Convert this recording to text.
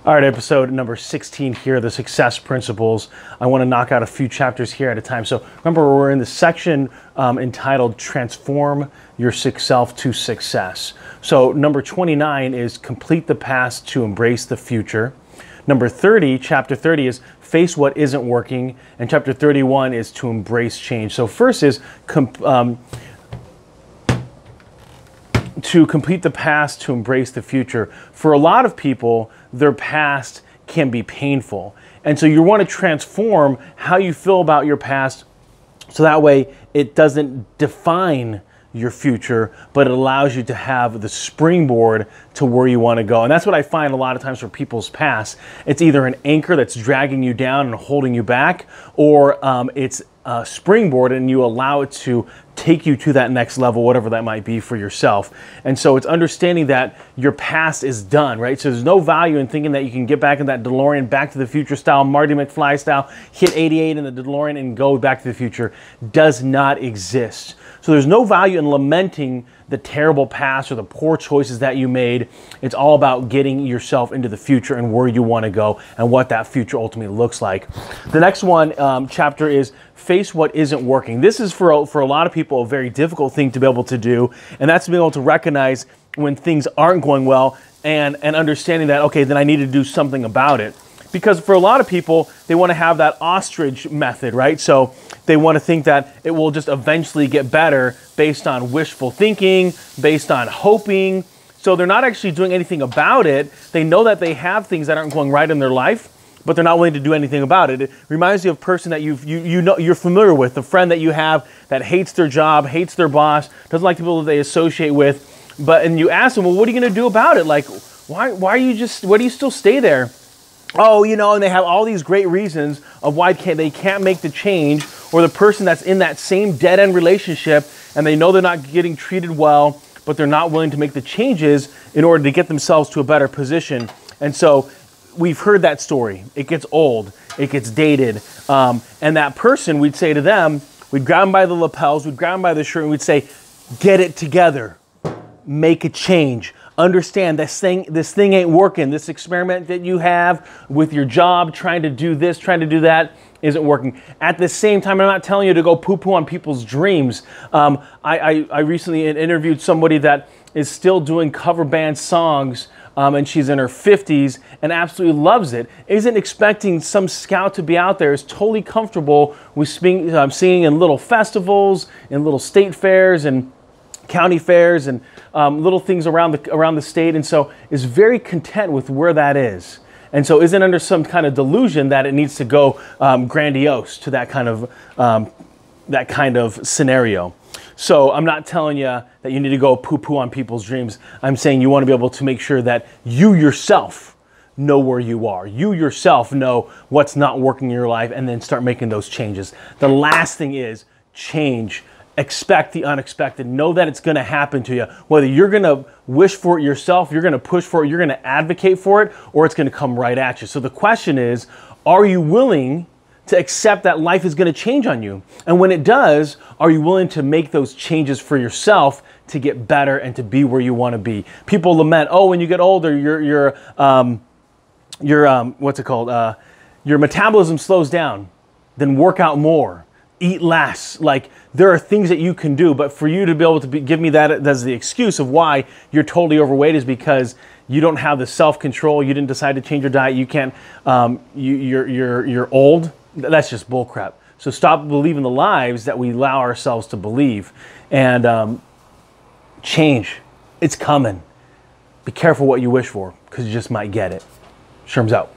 All right, episode number 16 here, the success principles. I want to knock out a few chapters here at a time. So remember, we're in the section entitled Transform Your Self to Success. So number 29 is complete the past to embrace the future. Number 30, chapter 30 is face what isn't working. And chapter 31 is to embrace change. So first is to complete the past to embrace the future. For a lot of people, their past can be painful. And so you want to transform how you feel about your past so that way it doesn't define your future, but it allows you to have the springboard to where you want to go. And that's what I find a lot of times for people's past. It's either an anchor that's dragging you down and holding you back, or it's a springboard and you allow it to take you to that next level, whatever that might be for yourself. And so it's understanding that your past is done, right? So there's no value in thinking that you can get back in that DeLorean, Back to the Future style, Marty McFly style, hit 88 in the DeLorean and go Back to the Future. Does not exist. So there's no value in lamenting the terrible past or the poor choices that you made. It's all about getting yourself into the future and where you want to go and what that future ultimately looks like. The next one, chapter is face what isn't working. This is for a lot of people a very difficult thing to be able to do, and that's to be able to recognize when things aren't going well and understanding that, okay, then I need to do something about it. Because for a lot of people, they want to have that ostrich method, right? So they want to think that it will just eventually get better based on wishful thinking, based on hoping. So they're not actually doing anything about it. They know that they have things that aren't going right in their life, but they're not willing to do anything about it. It reminds you of a person that you're familiar with, a friend that you have that hates their job, hates their boss, doesn't like the people that they associate with. And you ask them, well, what are you going to do about it? Like, why do you still stay there? Oh, and they have all these great reasons of why they can't make the change, or the person that's in that same dead-end relationship and they know they're not getting treated well, but they're not willing to make the changes in order to get themselves to a better position. And so we've heard that story. It gets old, it gets dated. And that person, we'd say to them, we'd grab them by the lapels, we'd grab them by the shirt, and we'd say, get it together, make a change. Understand this thing ain't working. This experiment that you have with your job, trying to do this, trying to do that, isn't working. At the same time, I'm not telling you to go poo-poo on people's dreams. I recently interviewed somebody that is still doing cover band songs, and she's in her 50s and absolutely loves it. Isn't expecting some scout to be out there, is totally comfortable with singing in little festivals, in little state fairs, and county fairs, and little things around the state, and so is very content with where that is, and so isn't under some kind of delusion that it needs to go grandiose to that kind of scenario. So I'm not telling you that you need to go poo-poo on people's dreams. I'm saying you want to be able to make sure that you yourself know where you are. You yourself know what's not working in your life, and then start making those changes. The last thing is change. Expect the unexpected. Know that it's going to happen to you. Whether you're going to wish for it yourself, you're going to push for it, you're going to advocate for it, or it's going to come right at you. So the question is, are you willing to accept that life is going to change on you? And when it does, are you willing to make those changes for yourself to get better and to be where you want to be? People lament, oh, when you get older, your metabolism slows down. Then work out more. Eat less. Like, there are things that you can do, but for you to be able to give me that as the excuse of why you're totally overweight is because you don't have the self-control. You didn't decide to change your diet. You can't. You're old. That's just bullcrap. So stop believing the lies that we allow ourselves to believe, and change. It's coming. Be careful what you wish for, because you just might get it. Sherm's out.